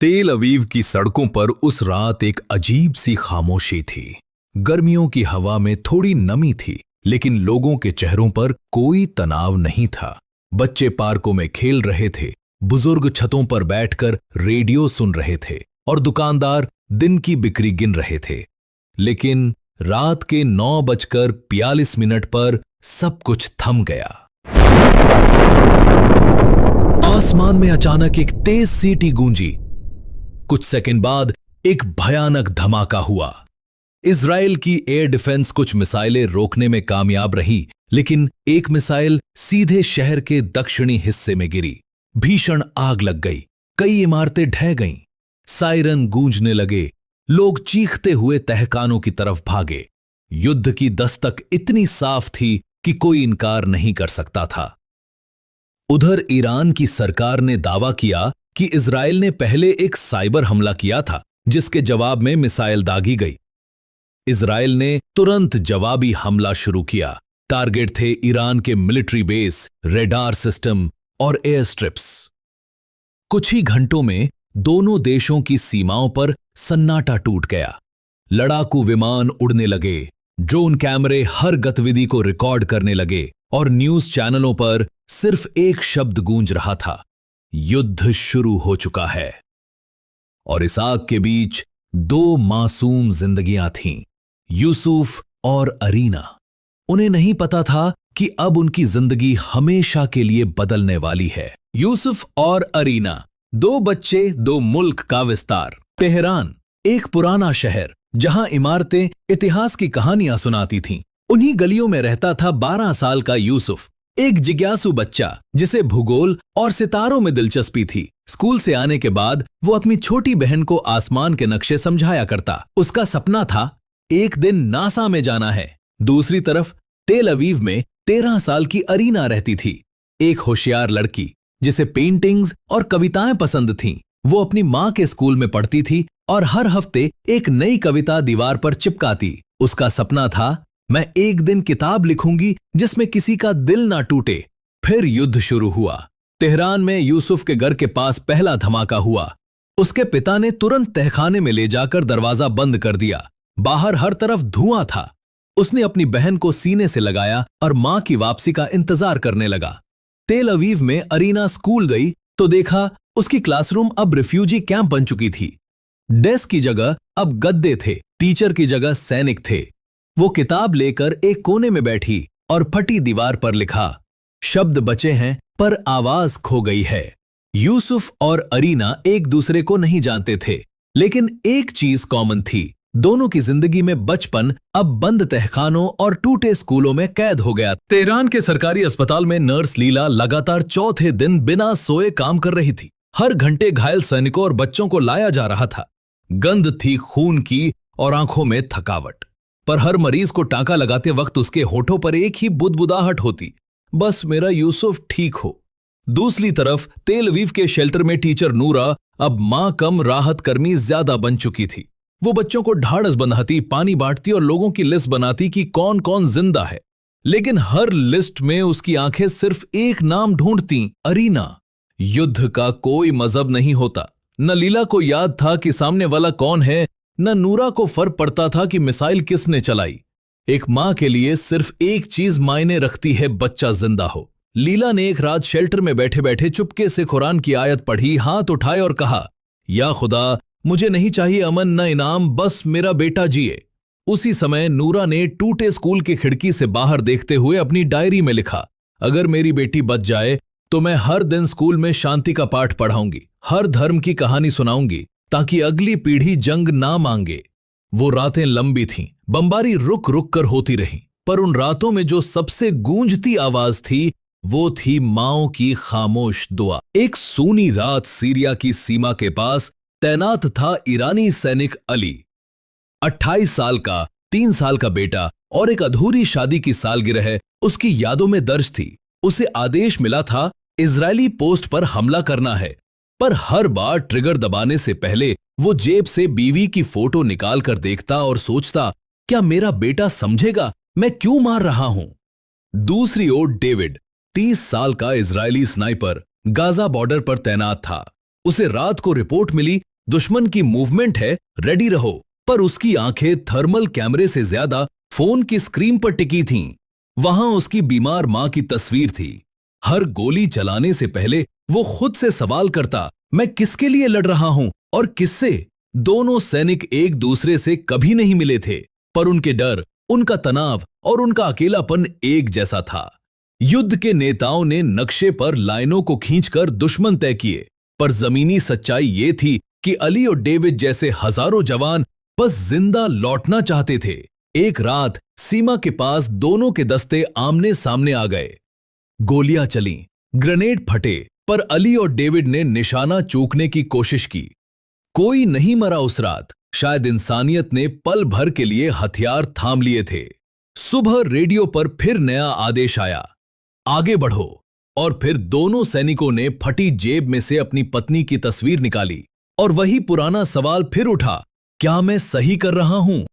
तेल अवीव की सड़कों पर उस रात एक अजीब सी खामोशी थी। गर्मियों की हवा में थोड़ी नमी थी, लेकिन लोगों के चेहरों पर कोई तनाव नहीं था। बच्चे पार्कों में खेल रहे थे, बुजुर्ग छतों पर बैठकर रेडियो सुन रहे थे और दुकानदार दिन की बिक्री गिन रहे थे। लेकिन रात के 9:42 पर सब कुछ थम गया। आसमान में अचानक एक तेज सीटी गूंजी। कुछ सेकंड बाद एक भयानक धमाका हुआ। इजराइल की एयर डिफेंस कुछ मिसाइलें रोकने में कामयाब रही, लेकिन एक मिसाइल सीधे शहर के दक्षिणी हिस्से में गिरी। भीषण आग लग गई, कई इमारतें ढह गईं, सायरन गूंजने लगे, लोग चीखते हुए तहखानों की तरफ भागे। युद्ध की दस्तक इतनी साफ थी कि कोई इनकार नहीं कर सकता था। उधर ईरान की सरकार ने दावा किया कि इजराइल ने पहले एक साइबर हमला किया था, जिसके जवाब में मिसाइल दागी गई। इजराइल ने तुरंत जवाबी हमला शुरू किया। टारगेट थे ईरान के मिलिट्री बेस, रेडार सिस्टम और एयर स्ट्रिप्स। कुछ ही घंटों में दोनों देशों की सीमाओं पर सन्नाटा टूट गया। लड़ाकू विमान उड़ने लगे, ड्रोन कैमरे हर गतिविधि को रिकॉर्ड करने लगे और न्यूज चैनलों पर सिर्फ एक शब्द गूंज रहा था, युद्ध शुरू हो चुका है। और इस आग के बीच दो मासूम जिंदगियां थीं, यूसुफ और अरीना। उन्हें नहीं पता था कि अब उनकी जिंदगी हमेशा के लिए बदलने वाली है। यूसुफ और अरीना, दो बच्चे, दो मुल्क का विस्तार। तेहरान, एक पुराना शहर जहां इमारतें इतिहास की कहानियां सुनाती थीं। उन्हीं गलियों में रहता था 12 साल का यूसुफ, एक जिज्ञासु बच्चा जिसे भूगोल और सितारों में दिलचस्पी थी। स्कूल से आने के बाद वो अपनी छोटी बहन को आसमान के नक्शे समझाया करता। उसका सपना था एक दिन नासा में जाना है। दूसरी तरफ तेल अवीव में 13 साल की अरीना रहती थी, एक होशियार लड़की जिसे पेंटिंग्स और कविताएं पसंद थीं। वो अपनी माँ के स्कूल में पढ़ती थी और हर हफ्ते एक नई कविता दीवार पर चिपकाती। उसका सपना था, मैं एक दिन किताब लिखूंगी जिसमें किसी का दिल ना टूटे। फिर युद्ध शुरू हुआ। तेहरान में यूसुफ के घर के पास पहला धमाका हुआ। उसके पिता ने तुरंत तहखाने में ले जाकर दरवाजा बंद कर दिया। बाहर हर तरफ धुआं था। उसने अपनी बहन को सीने से लगाया और मां की वापसी का इंतजार करने लगा। तेल अवीव में अरीना स्कूल गई तो देखा उसकी क्लासरूम अब रिफ्यूजी कैंप बन चुकी थी। डेस्क की जगह अब गद्दे थे, टीचर की जगह सैनिक थे। वो किताब लेकर एक कोने में बैठी और फटी दीवार पर लिखा, शब्द बचे हैं पर आवाज खो गई है। यूसुफ और अरीना एक दूसरे को नहीं जानते थे, लेकिन एक चीज कॉमन थी। दोनों की जिंदगी में बचपन अब बंद तहखानों और टूटे स्कूलों में कैद हो गया। तेहरान के सरकारी अस्पताल में नर्स लीला लगातार चौथे दिन बिना सोए काम कर रही थी। हर घंटे घायल सैनिकों और बच्चों को लाया जा रहा था। गंध थी खून की और आंखों में थकावट, पर हर मरीज को टांका लगाते वक्त उसके होठों पर एक ही बुदबुदाहट होती, बस मेरा यूसुफ ठीक हो। दूसरी तरफ तेल अवीव के शेल्टर में टीचर नूरा अब मां कम राहत कर्मी ज्यादा बन चुकी थी। वो बच्चों को ढाढ़स बंधाती, पानी बांटती और लोगों की लिस्ट बनाती कि कौन कौन जिंदा है। लेकिन हर लिस्ट में उसकी आंखें सिर्फ एक नाम ढूंढती, अरीना। युद्ध का कोई मजहब नहीं होता। न लीला को याद था कि सामने वाला कौन है, न नूरा को फर्क पड़ता था कि मिसाइल किसने चलाई। एक मां के लिए सिर्फ एक चीज मायने रखती है, बच्चा जिंदा हो। लीला ने एक रात शेल्टर में बैठे बैठे चुपके से कुरान की आयत पढ़ी, हाथ उठाए और कहा, या खुदा, मुझे नहीं चाहिए अमन न इनाम, बस मेरा बेटा जिए। उसी समय नूरा ने टूटे स्कूल की खिड़की से बाहर देखते हुए अपनी डायरी में लिखा, अगर मेरी बेटी बच जाए तो मैं हर दिन स्कूल में शांति का पाठ पढ़ाऊंगी, हर धर्म की कहानी सुनाऊंगी, ताकि अगली पीढ़ी जंग ना मांगे। वो रातें लंबी थीं, बमबारी रुक रुक कर होती रही, पर उन रातों में जो सबसे गूंजती आवाज थी वो थी माओ की खामोश दुआ। एक सूनी रात सीरिया की सीमा के पास तैनात था ईरानी सैनिक अली। 28 साल का, 3 साल का बेटा और एक अधूरी शादी की सालगिरह उसकी यादों में दर्ज थी। उसे आदेश मिला था इजरायली पोस्ट पर हमला करना है, पर हर बार ट्रिगर दबाने से पहले वो जेब से बीवी की फोटो निकाल कर देखता और सोचता, क्या मेरा बेटा समझेगा मैं क्यों मार रहा हूं। दूसरी ओर डेविड, 30 साल का इजरायली स्नाइपर, गाजा बॉर्डर पर तैनात था। उसे रात को रिपोर्ट मिली, दुश्मन की मूवमेंट है, रेडी रहो। पर उसकी आंखें थर्मल कैमरे से ज्यादा फोन की स्क्रीन पर टिकी थीं। वहां उसकी बीमार मां की तस्वीर थी। हर गोली चलाने से पहले वो खुद से सवाल करता, मैं किसके लिए लड़ रहा हूं और किससे? दोनों सैनिक एक दूसरे से कभी नहीं मिले थे, पर उनके डर, उनका तनाव और उनका अकेलापन एक जैसा था। युद्ध के नेताओं ने नक्शे पर लाइनों को खींचकर दुश्मन तय किए, पर जमीनी सच्चाई ये थी कि अली और डेविड जैसे हजारों जवान बस जिंदा लौटना चाहते थे। एक रात सीमा के पास दोनों के दस्ते आमने सामने आ गए। गोलियां चलीं, ग्रेनेड फटे, पर अली और डेविड ने निशाना चूकने की कोशिश की। कोई नहीं मरा उस रात। शायद इंसानियत ने पल भर के लिए हथियार थाम लिए थे। सुबह रेडियो पर फिर नया आदेश आया, आगे बढ़ो। और फिर दोनों सैनिकों ने फटी जेब में से अपनी पत्नी की तस्वीर निकाली और वही पुराना सवाल फिर उठा, क्या मैं सही कर रहा हूं?